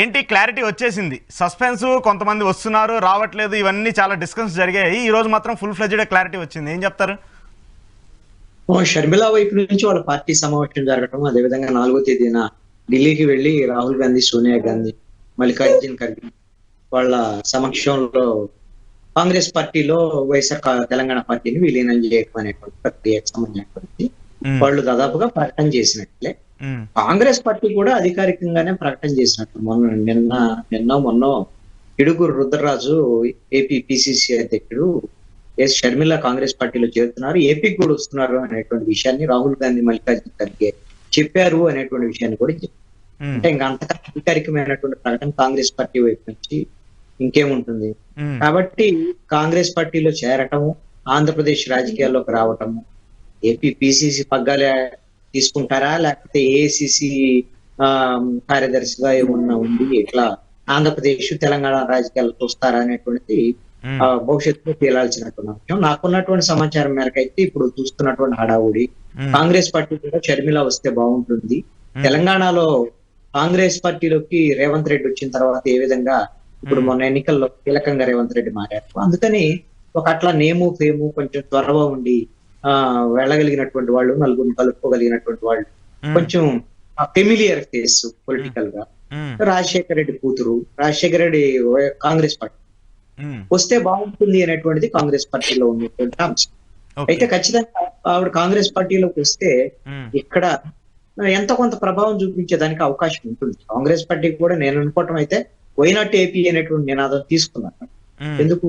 ఏంటి క్లారిటీ వచ్చేసింది? సస్పెన్స్ కొంతమంది వస్తున్నారు, రావట్లేదు, ఇవన్నీ చాలా డిస్కషన్స్ జరిగాయి. ఈ రోజు మాత్రం ఫుల్ ఫ్లెడ్జ్డ్ క్లారిటీ వచ్చింది. ఏం చెప్తారు? షర్మిల వైపు నుంచి వాళ్ళ పార్టీ సమావేశం జరగటం, అదేవిధంగా 4వ తేదీన ఢిల్లీకి వెళ్లి రాహుల్ గాంధీ, సోనియా గాంధీ, మల్లికార్జున్ ఖర్గే వాళ్ళ సమక్షంలో కాంగ్రెస్ పార్టీలో తెలంగాణ పార్టీని విలీనం చేయడం అనేటువంటి ప్రక్రియకు సంబంధించినటువంటి వాళ్ళు దాదాపుగా ప్రకటన చేసినట్లే. కాంగ్రెస్ పార్టీ కూడా అధికారికంగానే ప్రకటన చేసినట్లు. మొన్న ఇడుగురు రుద్రరాజు ఏపీ పిసిసి అధ్యక్షుడు షర్మిల కాంగ్రెస్ పార్టీలో చేరుతున్నారు, ఏపీకి కూడా వస్తున్నారు అనేటువంటి విషయాన్ని రాహుల్ గాంధీ, మల్లికార్జున ఖర్గే చెప్పారు అనేటువంటి విషయాన్ని కూడా చెప్పారు. అంటే ఇంకా అంతకంటే అధికారికమైనటువంటి ప్రకటన కాంగ్రెస్ పార్టీ వైపు నుంచి ఇంకేముంటుంది. కాబట్టి కాంగ్రెస్ పార్టీలో చేరటము, ఆంధ్రప్రదేశ్ రాజకీయాల్లోకి రావటము, ఏపీ పిసిసి పగ్గాలే తీసుకుంటారా లేకపోతే ఏఐసిసి కార్యదర్శిగా ఏమన్నా ఉండి ఇట్లా ఆంధ్రప్రదేశ్ తెలంగాణ రాజకీయాలకు వస్తారా అనేటువంటిది భవిష్యత్తులో తేలాల్సినటువంటి అంశం. నాకున్నటువంటి సమాచారం మేరకు అయితే ఇప్పుడు చూస్తున్నటువంటి హడావుడి కాంగ్రెస్ పార్టీ కూడా షర్మిల వస్తే బాగుంటుంది. తెలంగాణలో కాంగ్రెస్ పార్టీలోకి రేవంత్ రెడ్డి వచ్చిన తర్వాత ఏ విధంగా ఇప్పుడు మొన్న ఎన్నికల్లో కీలకంగా రేవంత్ రెడ్డి మారారు, అందుకని ఒక అట్లా నేము ఫేము కొంచెం త్వరగా ఉండి వెళ్ళగలిగినటువంటి వాళ్ళు, నలుగురిని కలుపుకోగలిగినటువంటి వాళ్ళు, కొంచెం ఫెమిలియర్ ఫేస్ పొలిటికల్ గా రాజశేఖర రెడ్డి కూతురు, రాజశేఖర రెడ్డి కాంగ్రెస్ పార్టీ వస్తే బాగుంటుంది అనేటువంటిది కాంగ్రెస్ పార్టీలో ఉన్నటువంటి అంశం. అయితే ఖచ్చితంగా ఆవిడ కాంగ్రెస్ పార్టీలోకి వస్తే ఇక్కడ ఎంత కొంత ప్రభావం చూపించేదానికి అవకాశం ఉంటుంది. కాంగ్రెస్ పార్టీకి కూడా నేను అనుకోవటం అయితే వైనాట్ ఏపీ అనేటువంటి నినాదం తీసుకున్నాను. ఎందుకు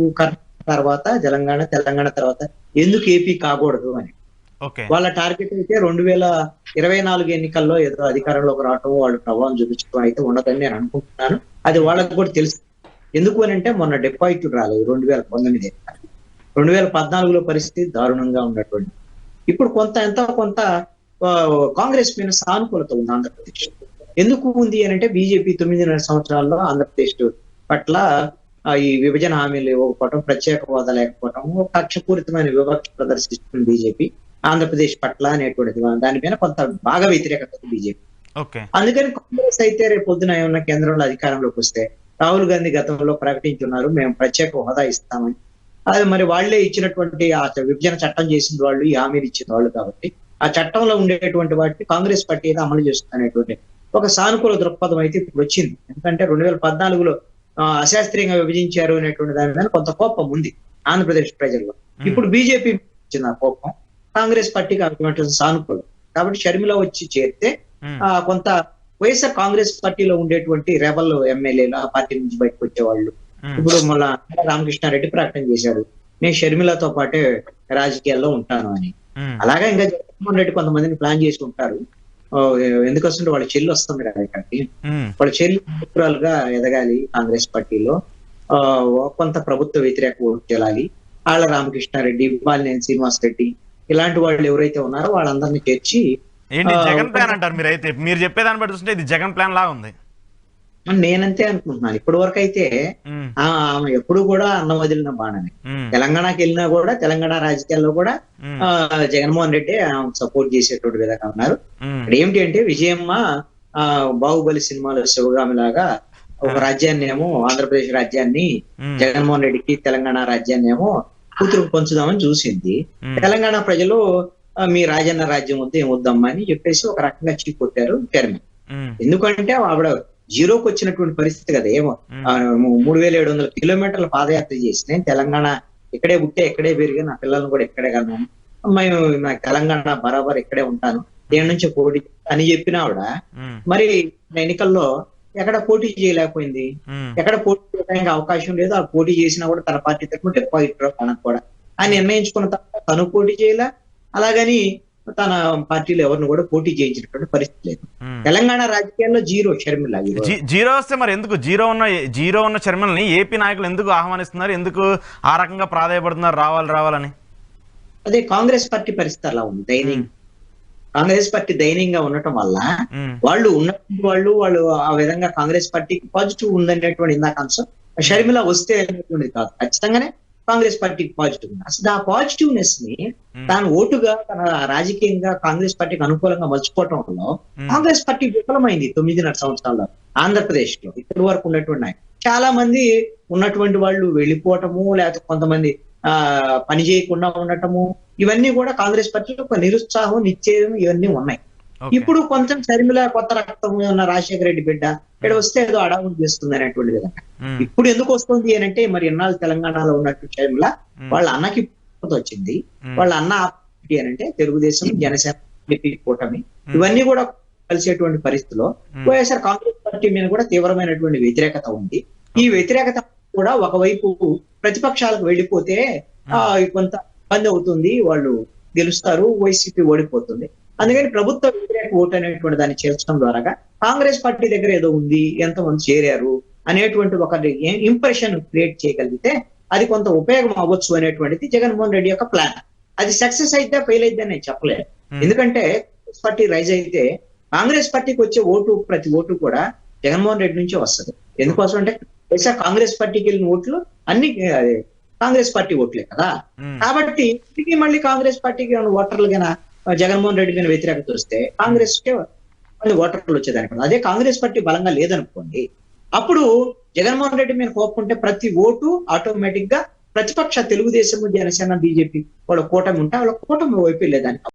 తర్వాత తెలంగాణ తర్వాత ఎందుకు ఏపీ కాకూడదు అని వాళ్ళ టార్గెట్ అయితే 2024 ఎన్నికల్లో ఏదో అధికారంలోకి రావటం, వాళ్ళు ప్రభావం చూపించడం అయితే ఉండదని నేను అనుకుంటున్నాను. అది వాళ్ళకి కూడా తెలుసు. ఎందుకు అని అంటే మొన్న డిపాజిట్లు రాలేదు 2019. 2014లో పరిస్థితి దారుణంగా ఉన్నటువంటి. ఇప్పుడు ఎంతో కొంత కాంగ్రెస్ మీద సానుకూలత ఉంది ఆంధ్రప్రదేశ్. ఎందుకు ఉంది అని అంటే బీజేపీ 9.5 సంవత్సరాల్లో ఆంధ్రప్రదేశ్ పట్ల ఈ విభజన హామీలు ఇవ్వకపోవటం, ప్రత్యేక హోదా లేకపోవటం, కక్షపూరితమైన వివక్ష ప్రదర్శిస్తుంది బీజేపీ ఆంధ్రప్రదేశ్ పట్ల అనేటువంటిది. దానిపైన కొంత బాగా వ్యతిరేకత బీజేపీ. అందుకని కాంగ్రెస్ అయితే రేపు పొద్దున ఏమన్నా కేంద్రంలో అధికారంలోకి వస్తే రాహుల్ గాంధీ గతంలో ప్రకటించున్నారు మేము ప్రత్యేక హోదా ఇస్తామని. అది మరి వాళ్లే ఇచ్చినటువంటి ఆ విభజన చట్టం చేసిన వాళ్ళు, ఈ హామీలు ఇచ్చిన వాళ్ళు కాబట్టి ఆ చట్టంలో ఉండేటువంటి వాటిని కాంగ్రెస్ పార్టీ అయితే అమలు చేస్తున్నటువంటి ఒక సానుకూల దృక్పథం అయితే ఇప్పుడు వచ్చింది. ఎందుకంటే 2014లో అశాస్త్రీయంగా విభజించారు అనేటువంటి దాని మీద కొంత కోపం ఉంది ఆంధ్రప్రదేశ్ ప్రజల్లో. ఇప్పుడు బీజేపీ వచ్చిన కోపం కాంగ్రెస్ పార్టీకి అటువంటి సానుకూలం. కాబట్టి షర్మిల వచ్చి చేరితే కొంత వైఎస్ఆర్ కాంగ్రెస్ పార్టీలో ఉండేటువంటి రెబల్ ఎమ్మెల్యేలు ఆ పార్టీ నుంచి బయటకు వచ్చేవాళ్ళు ఇప్పుడు మళ్ళా రామకృష్ణారెడ్డి ప్రకటన చేశాడు నేను షర్మిలతో పాటే రాజకీయాల్లో ఉంటాను అని. అలాగే ఇంకా జగన్మోహన్ రెడ్డి కొంతమందిని ప్లాన్ చేసి ఉంటారు. ఎందుకొస్తుంటే వాళ్ళ చెల్లి వస్తుంది కదా ఇక్కడికి, వాళ్ళ చెల్లి మిత్రులుగా ఎదగాలి కాంగ్రెస్ పార్టీలో, కొంత ప్రభుత్వ వ్యతిరేక ఓటు చెల్లాలి. ఆళ్ళ రామకృష్ణారెడ్డి, బాలినేని శ్రీనివాస్ రెడ్డి ఇలాంటి వాళ్ళు ఎవరైతే ఉన్నారో వాళ్ళందరినీ చేర్చి జగన్ ప్లాన్ అంటారు. మీరు చెప్పేదాన్ని బట్టి చూస్తుంటే ఇది జగన్ ప్లాన్ లాగా ఉంది. నేనంతే అనుకుంటున్నాను. ఇప్పటి వరకు అయితే ఆమె ఎప్పుడు కూడా అన్నం వదిలిన బాణమే. తెలంగాణకి వెళ్ళినా కూడా తెలంగాణ రాజకీయాల్లో కూడా జగన్మోహన్ రెడ్డి సపోర్ట్ చేసేటువంటి విధంగా ఉన్నారు. ఇక్కడ ఏమిటి అంటే విజయమ్మ బాహుబలి సినిమాలో శివగామి లాగా ఒక రాజ్యాన్ని ఏమో ఆంధ్రప్రదేశ్ రాజ్యాన్ని జగన్మోహన్ రెడ్డికి, తెలంగాణ రాజ్యాన్ని ఏమో కూతురుకు పంచుదామని చూసింది. తెలంగాణ ప్రజలు మీ రాజన్న రాజ్యం వద్దు ఏమొద్దమ్మా అని చెప్పేసి ఒక రకంగా చీకొట్టారు చైర్మన్. ఎందుకంటే ఆవిడ జీరోకి వచ్చినటువంటి పరిస్థితి కదా. ఏమో 3700 కిలోమీటర్ల పాదయాత్ర చేసి నేను తెలంగాణ ఇక్కడే పుట్టే ఇక్కడే పెరిగి నా పిల్లలను కూడా ఇక్కడే కన్నాను, నాకు తెలంగాణ బరాబర్ ఇక్కడే ఉంటాను, దేని నుంచి పోటీ అని చెప్పిన ఆవిడ మరి ఎన్నికల్లో ఎక్కడ పోటీ చేయలేకపోయింది. ఎక్కడ పోటీ చేయడానికి అవకాశం లేదు. ఆ పోటీ చేసినా కూడా తన పార్టీ తరఫున డిపాజిట్ తనకు కూడా ఆయన నిర్ణయించుకున్న తర్వాత తను పోటీ చేయలే, అలాగని తన పార్టీలో ఎవరిని కూడా పోటీ చేయించినటువంటి పరిస్థితి లేదు. తెలంగాణ రాజకీయాల్లో జీరో షర్మిల. జీరో వస్తే మరి ఎందుకు జీరో ఉన్న షర్మిలని ఏపీ నాయకులు ఎందుకు ఆహ్వానిస్తున్నారు, ఎందుకు ఆ రకంగా ప్రాధాయపడుతున్నారు రావాలని? అదే కాంగ్రెస్ పార్టీ పరిస్థితి అలా ఉంది. కాంగ్రెస్ పార్టీ దయనీయంగా ఉండటం వల్ల వాళ్ళు ఆ విధంగా కాంగ్రెస్ పార్టీకి పాజిటివ్ ఉందనేటువంటి ఇందాక అంశం షర్మిల వస్తే అనేటువంటిది కాదు. ఖచ్చితంగానే కాంగ్రెస్ పార్టీకి పాజిటివ్ ఉంది. అసలు ఆ పాజిటివ్నెస్ ని తాను ఓటుగా తన రాజకీయంగా కాంగ్రెస్ పార్టీకి అనుకూలంగా మలుచుకోవటంలో కాంగ్రెస్ పార్టీ విఫలమైంది 9.5 సంవత్సరాల్లో ఆంధ్రప్రదేశ్ లో. ఇప్పటి వరకు ఉన్నటువంటి నాయకులు చాలా మంది ఉన్నటువంటి వాళ్ళు వెళ్ళిపోవటము, లేకపోతే కొంతమంది పని చేయకుండా ఉండటము, ఇవన్నీ కూడా కాంగ్రెస్ పార్టీలో ఒక నిరుత్సాహం, నిశ్చయం ఇవన్నీ ఉన్నాయి. ఇప్పుడు కొంచెం షర్మిల కొత్త రక్తం ఉన్న రాజశేఖర రెడ్డి బిడ్డ ఇక్కడ వస్తే ఏదో అడావుడు చేస్తుంది అనేటువంటి విధంగా. ఇప్పుడు ఎందుకు వస్తుంది అని అంటే, మరి ఎన్నాళ్ళు తెలంగాణలో ఉన్నట్టు షర్మిల వాళ్ళ అన్నకి వచ్చింది. వాళ్ళ అన్న అని అంటే తెలుగుదేశం, జనసేన, టీడీపీ కూటమి ఇవన్నీ కూడా కలిసేటువంటి పరిస్థితిలో వైఎస్ఆర్ కాంగ్రెస్ పార్టీ మీద కూడా తీవ్రమైనటువంటి వ్యతిరేకత ఉంది. ఈ వ్యతిరేకత కూడా ఒకవైపు ప్రతిపక్షాలకు వెళ్ళిపోతే కొంత ఇబ్బంది అవుతుంది, వాళ్ళు గెలుస్తారు, వైసీపీ ఓడిపోతుంది. అందుకని ప్రభుత్వ వ్యతిరేక ఓటు అనేటువంటి దాన్ని చేర్చడం ద్వారా కాంగ్రెస్ పార్టీ దగ్గర ఏదో ఉంది, ఎంతమంది చేరారు అనేటువంటి ఒక ఇంప్రెషన్ క్రియేట్ చేయగలిగితే అది కొంత ఉపయోగం అవ్వచ్చు అనేటువంటిది జగన్మోహన్ రెడ్డి యొక్క ప్లాన్. అది సక్సెస్ అయితే ఫెయిల్ అయితే నేను చెప్పలేదు. ఎందుకంటే కాంగ్రెస్ పార్టీ రైజ్ అయితే కాంగ్రెస్ పార్టీకి వచ్చే ఓటు ప్రతి ఓటు కూడా జగన్మోహన్ రెడ్డి నుంచే వస్తుంది. ఎందుకోసం అంటే వైఎస్ఆర్ కాంగ్రెస్ పార్టీకి వెళ్ళిన ఓట్లు అన్ని కాంగ్రెస్ పార్టీ ఓట్లే కదా. కాబట్టి తిరిగి మళ్ళీ కాంగ్రెస్ పార్టీకి ఓటర్లు గన జగన్మోహన్ రెడ్డి మీద వ్యతిరేకత వస్తే కాంగ్రెస్ కే మళ్ళీ ఓటర్లు వచ్చేదానికి. అదే కాంగ్రెస్ పార్టీ బలంగా లేదనుకోండి, అప్పుడు జగన్మోహన్ రెడ్డి మీద కోపుకుంటే ప్రతి ఓటు ఆటోమేటిక్ గా ప్రతిపక్ష తెలుగుదేశం, జనసేన, బీజేపీ వాళ్ళ కూటమి ఉంటే వాళ్ళ కూటమి వైపు వెళ్ళేదానికి